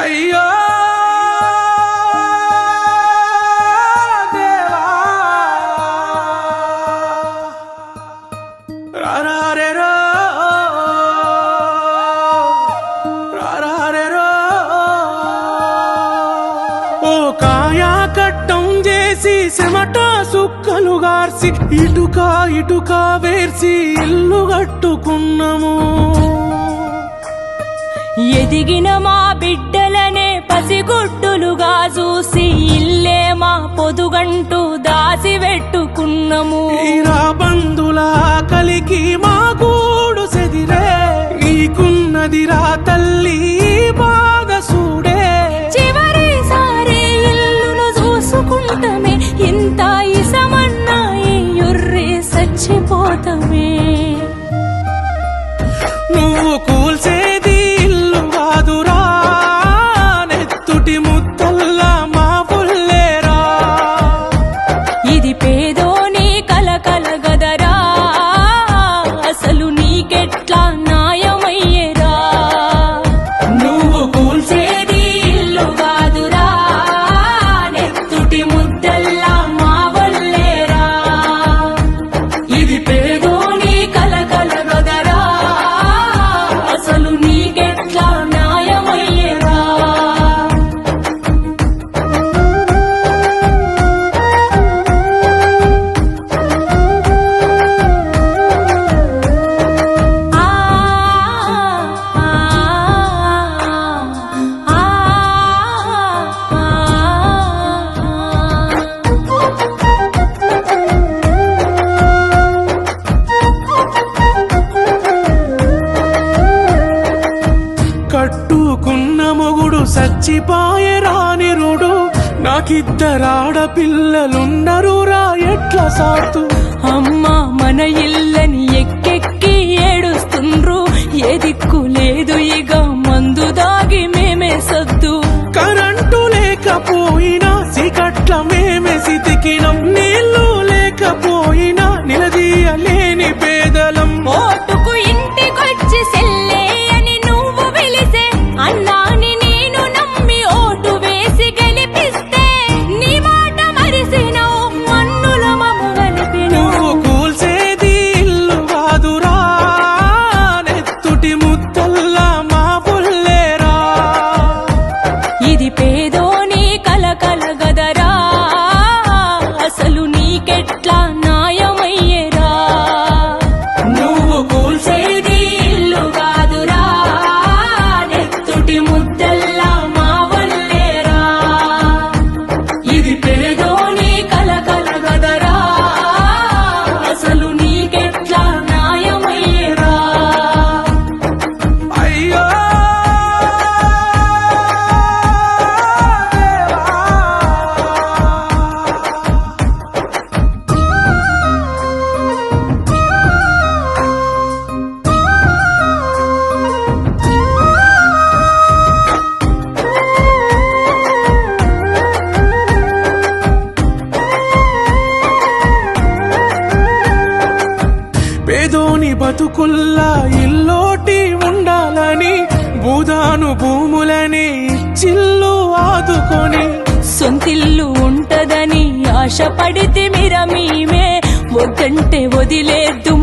అయ్యో దేవా రారారేరో రారారేరో ఓ కాయా కట్టం చేసి చెమట సుక్కలు గార్చి ఇటుక ఇటుక వేర్చి ఇల్లు కట్టుకున్నాము. ఎదిగిన మా బిడ్డలనే పసిగుడ్డులుగా చూసి ఇల్లే మా పొదుగంటూ దాసి పెట్టుకున్నాము. ఈరా బంధుల కలికి మా గూడు సెదిరే నీకున్నదిరా తల్లి బాధ సూడే. చివరిసారి ఇల్లును చూసుకుంటమే ఇంత ఇసమన్నా ఎర్రి చచ్చిపోతమే. నువ్వు కూల్చేది ఇల్లు కాదురా నెత్తుటి ముద్దల్లా మా పుల్లేరా. ఇది పేదోని కలకల గదరా అసలు నీకెట్లా న్యాయమయ్యేరా. నువ్వు కూల్చేది ఇల్లు కాదురా నెత్తుటి ముద్దల్లా మా వల్లేరా. ఇది పేదోని కలకల గదరా అసలు నీకెట్లా న్యాయమయ్యేరా. కట్టుకున్న మొగుడు సచ్చిపాయరా నిరుడు. నాకిద్దరాడపిల్లలుండరురా ఎట్లా సాతు. అమ్మ మన ఇల్లని ఎక్కెక్కి ఏడుస్తుండ్రు. ఏ దిక్కు లేదు ఇక మందు దాగి మేమే సద్దు. కరెంటు లేకపోయినా సికట్ల మేమే సితికినం. నీళ్లు లేకపోయినా నిలదీయలేని పేదలం. ఓటుకు ఇంటికొచ్చి సెల్లే అని నువ్వు పిలిసే అన్నాని నేను నమ్మి ఓటు వేసి గెలిపిస్తే నీ మాట మరిసినవు మన్నుల మమ్ము గలిపినవు. నువ్వు కూల్చేది ఇల్లు కాదురా నెత్తుటి ముద్దల్లా మా పుల్లేరా. ఇది పేదోని కలకల గదరా అసలు నీకెట్లా న్యాయమయ్యేరా. నువ్వు కూల్చేది ఇల్లు కాదురా నెత్తుటి ముద్దల్లా మా వల్లేరా. ఇది పేదోని కలకల గదరా అసలు నీకెట్లా న్యాయమయ్యేరా. అయ్యో పేదోని బతుకుల్లా ఇల్లోటి ఉండాలని భూదాను భూములని చిల్లు ఆదుకొని. సొంతిల్లు ఉంటదని ఆశపడితే మీరా మేమే వద్దంటే వదిలేద్దు